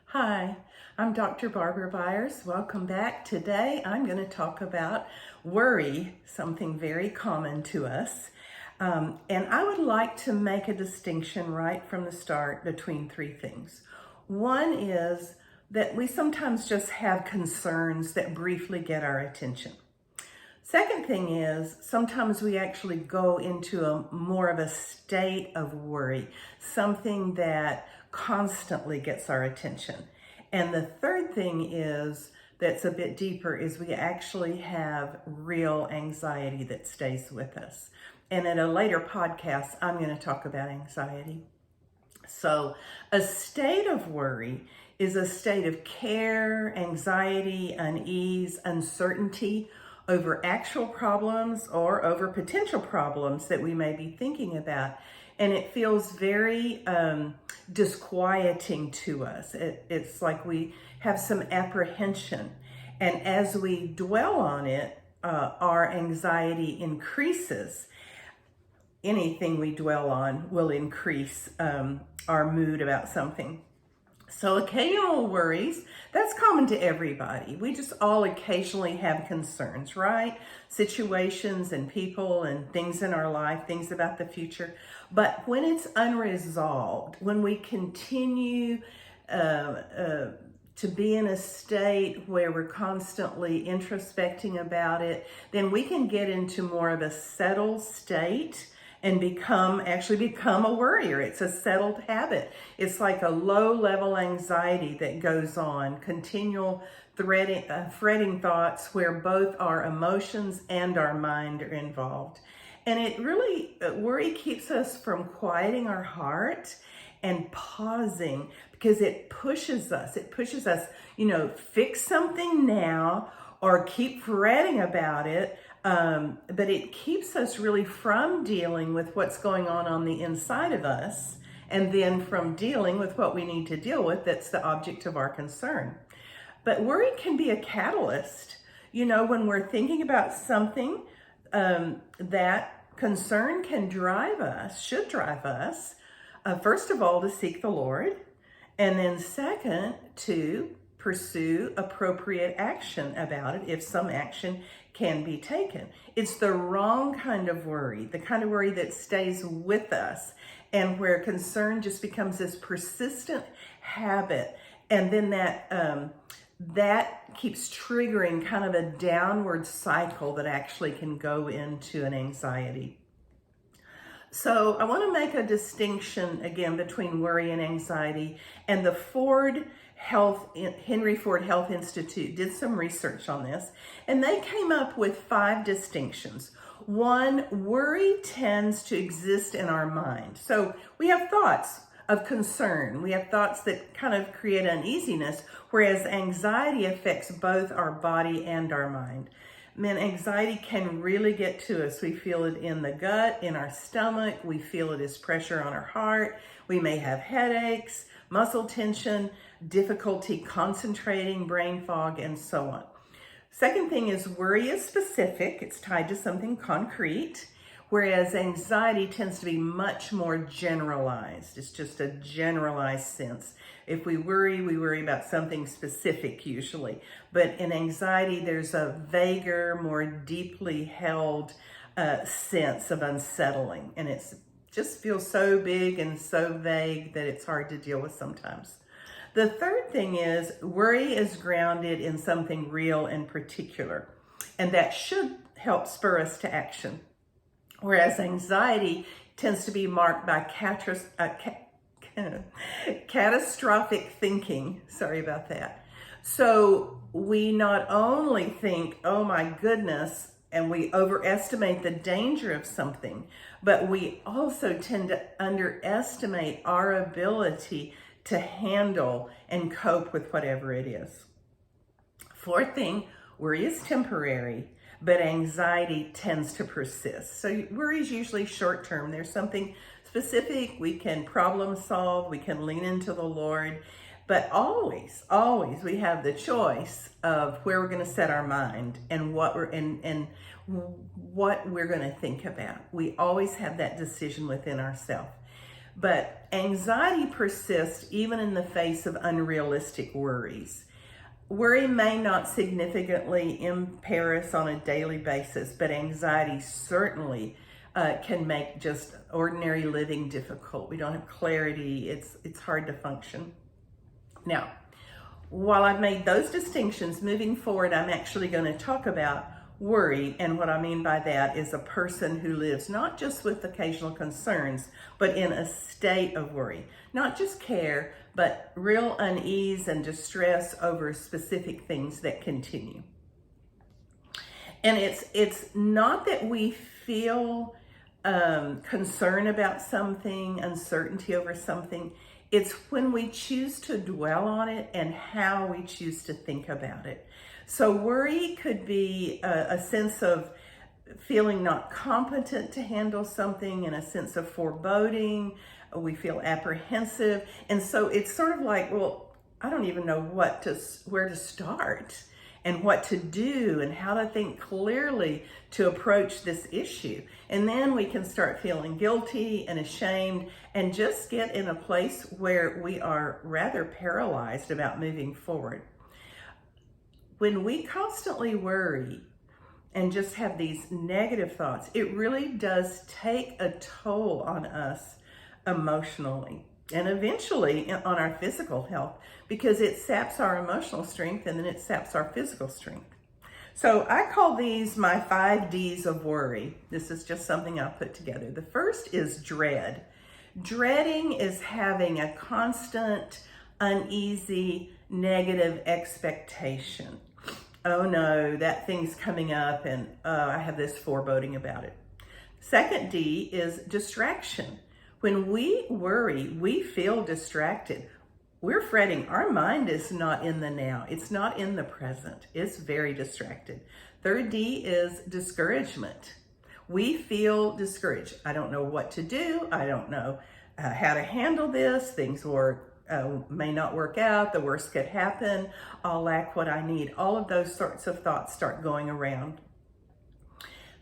Hi, I'm Dr. Barbara Byers. Welcome back. Today I'm going to talk about worry, something very common to us. And I would like to make a distinction right from the start between three things. One is that we sometimes just have concerns that briefly get our attention. Second thing is sometimes we actually go into more of a state of worry, something that constantly gets our attention. And the third thing is that's a bit deeper is we actually have real anxiety that stays with us. And in a later podcast, I'm going to talk about anxiety. So a state of worry is a state of care, anxiety, unease, uncertainty over actual problems or over potential problems that we may be thinking about. And it feels very disquieting to us. It's like we have some apprehension. And as we dwell on it, our anxiety increases. Anything we dwell on will increase our mood about something. So occasional worries, that's common to everybody. We just all occasionally have concerns, right? Situations and people and things in our life, things about the future. But when it's unresolved, when we continue to be in a state where we're constantly introspecting about it, then we can get into more of a settled state and become a worrier. It's a settled habit. It's like a low-level anxiety that goes on, continual fretting thoughts where both our emotions and our mind are involved. And it really, worry keeps us from quieting our heart and pausing because it pushes us, fix something now or keep fretting about it. But it keeps us really from dealing with what's going on the inside of us, and then from dealing with what we need to deal with that's the object of our concern. But worry can be a catalyst. When we're thinking about something, that concern can should drive us, first of all, to seek the Lord, and then second, to pursue appropriate action about it if some action can be taken. It's the wrong kind of worry, the kind of worry that stays with us and where concern just becomes this persistent habit. And then that keeps triggering kind of a downward cycle that actually can go into an anxiety. So I want to make a distinction again between worry and anxiety, and the Henry Ford Health Institute did some research on this, and they came up with 5 distinctions. One, worry tends to exist in our mind. So we have thoughts of concern. We have thoughts that kind of create uneasiness, whereas anxiety affects both our body and our mind. Anxiety can really get to us. We feel it in the gut, in our stomach. We feel it as pressure on our heart. We may have headaches, muscle tension, difficulty concentrating, brain fog, and so on. Second thing is worry is specific. It's tied to something concrete, whereas anxiety tends to be much more generalized. It's just a generalized sense. If we worry about something specific usually. But in anxiety, there's a vaguer, more deeply held sense of unsettling. And it just feels so big and so vague that it's hard to deal with sometimes. The third thing is worry is grounded in something real and particular. And that should help spur us to action. Whereas anxiety tends to be marked by catastrophic thinking. Sorry about that. So we not only think, oh my goodness, and we overestimate the danger of something, but we also tend to underestimate our ability to handle and cope with whatever it is. Fourth thing, worry is temporary, but anxiety tends to persist. So worry is usually short term. There's something specific, we can problem solve, we can lean into the Lord, but always we have the choice of where we're going to set our mind and what we're going to think about. We always have that decision within ourselves. But anxiety persists even in the face of unrealistic worries. Worry may not significantly impair us on a daily basis, but anxiety certainly can make just ordinary living difficult. We don't have clarity. It's hard to function. Now, while I've made those distinctions, moving forward, I'm actually going to talk about worry. And what I mean by that is a person who lives not just with occasional concerns, but in a state of worry. Not just care, but real unease and distress over specific things that continue. And it's not that we feel concern about something, uncertainty over something. It's when we choose to dwell on it and how we choose to think about it. So worry could be a sense of feeling not competent to handle something, and a sense of foreboding. We feel apprehensive. And so it's sort of like, well, I don't even know where to start and what to do and how to think clearly to approach this issue. And then we can start feeling guilty and ashamed and just get in a place where we are rather paralyzed about moving forward. When we constantly worry and just have these negative thoughts, it really does take a toll on us emotionally and eventually on our physical health, because it saps our emotional strength and then it saps our physical strength. So I call these my 5 Ds of worry. This is just something I put together. The first is dread. Dreading is having a constant, uneasy, negative expectation. Oh no, that thing's coming up and I have this foreboding about it. Second D is distraction. When we worry, we feel distracted. We're fretting. Our mind is not in the now. It's not in the present. It's very distracted. Third D is discouragement. We feel discouraged. I don't know what to do. I don't know how to handle this. Things may not work out. The worst could happen. I'll lack what I need. All of those sorts of thoughts start going around.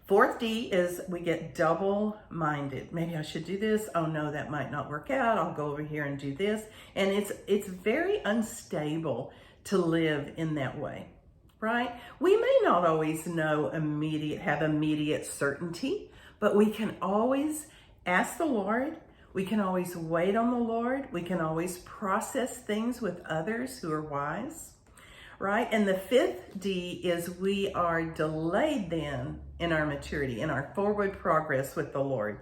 Fourth D is we get double-minded. Maybe I should do this. Oh no, that might not work out. I'll go over here and do this. And it's very unstable to live in that way, right? We may not always have immediate certainty, but we can always ask the Lord. We can always wait on the Lord. We can always process things with others who are wise, right? And the fifth D is we are delayed then in our maturity, in our forward progress with the Lord.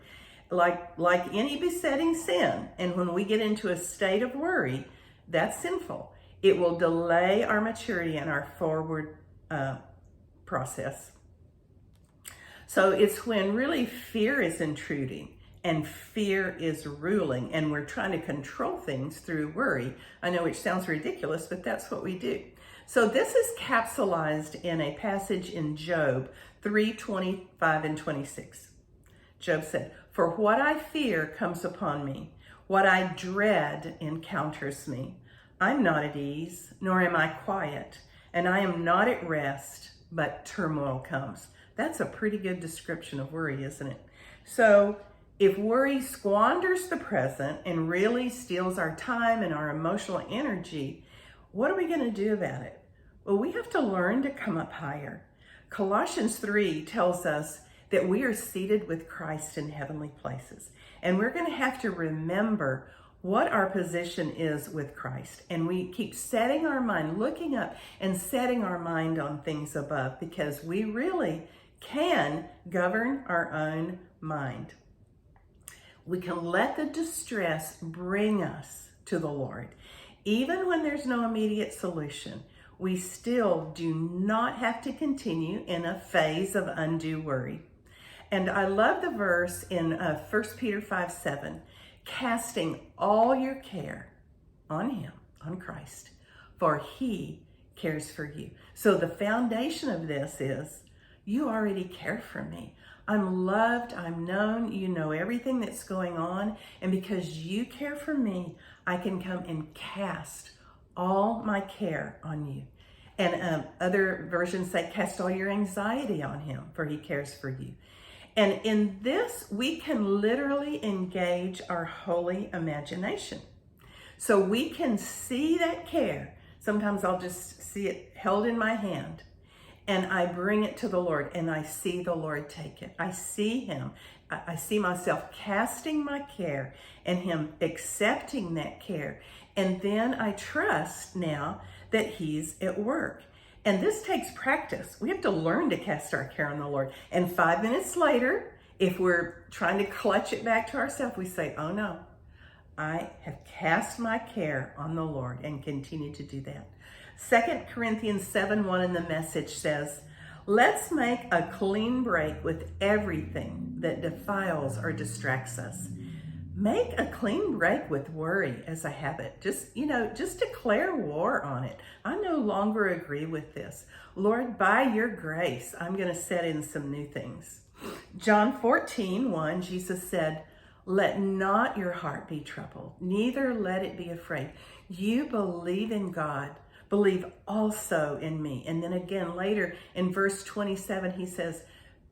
Like any besetting sin, and when we get into a state of worry, that's sinful. It will delay our maturity and our forward process. So it's when really fear is intruding and fear is ruling, and we're trying to control things through worry. I know, which sounds ridiculous, but that's what we do. So this is capsulized in a passage in Job 3:25 and 26. Job said, "For what I fear comes upon me, what I dread encounters me. I'm not at ease, nor am I quiet, and I am not at rest, but turmoil comes." That's a pretty good description of worry, isn't it? So if worry squanders the present and really steals our time and our emotional energy, what are we going to do about it? Well, we have to learn to come up higher. Colossians 3 tells us that we are seated with Christ in heavenly places. And we're going to have to remember what our position is with Christ. And we keep setting our mind, looking up and setting our mind on things above, because we really can govern our own mind. We can let the distress bring us to the Lord. Even when there's no immediate solution, we still do not have to continue in a phase of undue worry. And I love the verse in 1 Peter 5:7, casting all your care on him, on Christ, for he cares for you. So the foundation of this is, you already care for me. I'm loved, I'm known, you know everything that's going on, and because you care for me, I can come and cast all my care on you. And other versions say, cast all your anxiety on him, for he cares for you. And in this, we can literally engage our holy imagination. So we can see that care. Sometimes I'll just see it held in my hand and I bring it to the Lord and I see the Lord take it. I see him. I see myself casting my care and him accepting that care. And then I trust now that he's at work. And this takes practice. We have to learn to cast our care on the Lord. And 5 minutes later, if we're trying to clutch it back to ourselves, we say, oh no, I have cast my care on the Lord, and continue to do that. 2 Corinthians 7:1 in the Message says, let's make a clean break with everything that defiles or distracts us. Make a clean break with worry as a habit. Just declare war on it. I no longer agree with this. Lord, by your grace, I'm going to set in some new things. John 14:1, Jesus said, let not your heart be troubled, neither let it be afraid. You believe in God, believe also in me. And then again later in verse 27, he says,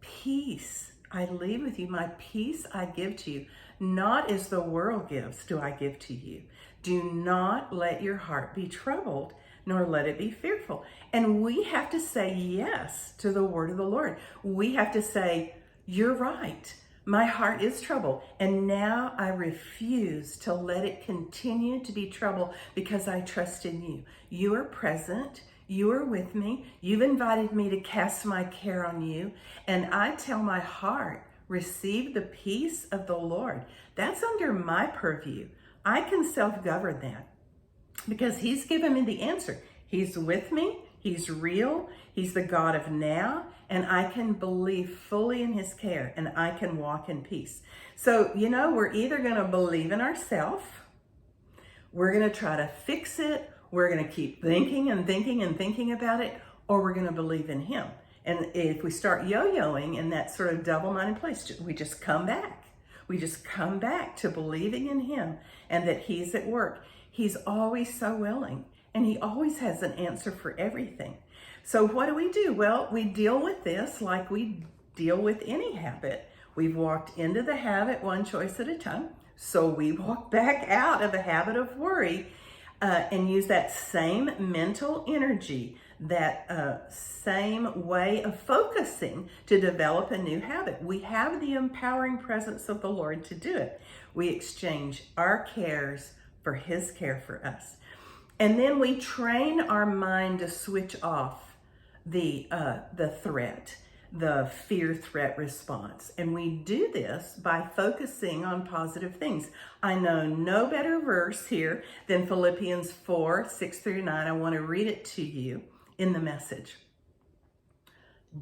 peace I leave with you, my peace I give to you. Not as the world gives do I give to you. Do not let your heart be troubled, nor let it be fearful. And we have to say yes to the word of the Lord. We have to say, you're right. My heart is troubled, and now I refuse to let it continue to be troubled because I trust in you. You are present. You are with me. You've invited me to cast my care on you, and I tell my heart, receive the peace of the Lord. That's under my purview. I can self-govern that because he's given me the answer. He's with me. He's real. He's the God of now, and I can believe fully in his care, and I can walk in peace. So, we're either going to believe in ourselves, we're going to try to fix it, we're going to keep thinking and thinking and thinking about it, or we're going to believe in him. And if we start yo-yoing in that sort of double-minded place, we just come back. We just come back to believing in him and that he's at work. He's always so willing, and he always has an answer for everything. So what do? Well, we deal with this like we deal with any habit. We've walked into the habit one choice at a time. So we walk back out of the habit of worry and use that same mental energy, that same way of focusing to develop a new habit. We have the empowering presence of the Lord to do it. We exchange our cares for his care for us. And then we train our mind to switch off the threat, the fear threat response. And we do this by focusing on positive things. I know no better verse here than Philippians 4:6-9. I want to read it to you in the Message.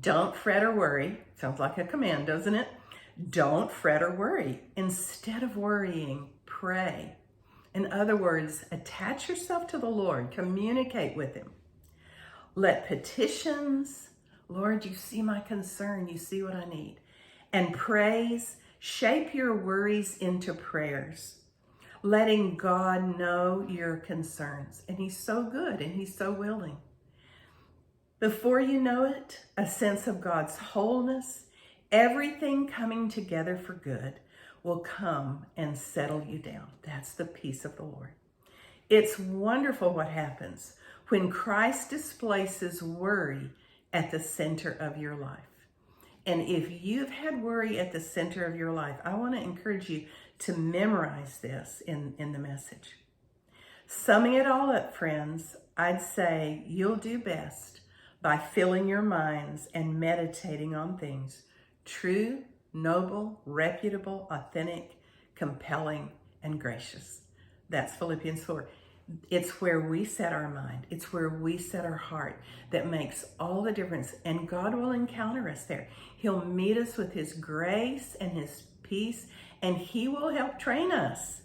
Don't fret or worry. Sounds like a command, doesn't it? Don't fret or worry. Instead of worrying, pray. In other words, attach yourself to the Lord. Communicate with him. Let petitions, Lord, you see my concern. You see what I need. And praise, shape your worries into prayers. Letting God know your concerns. And he's so good and he's so willing. Before you know it, a sense of God's wholeness, everything coming together for good, will come and settle you down. That's the peace of the Lord. It's wonderful what happens when Christ displaces worry at the center of your life. And if you've had worry at the center of your life, I want to encourage you to memorize this in the Message. Summing it all up, friends, I'd say you'll do best by filling your minds and meditating on things true, noble, reputable, authentic, compelling, and gracious. That's Philippians 4. It's where we set our mind. It's where we set our heart that makes all the difference. And God will encounter us there. He'll meet us with his grace and his peace, and he will help train us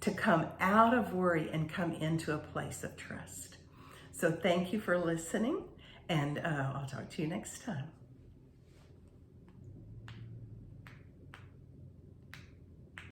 to come out of worry and come into a place of trust. So thank you for listening, and I'll talk to you next time.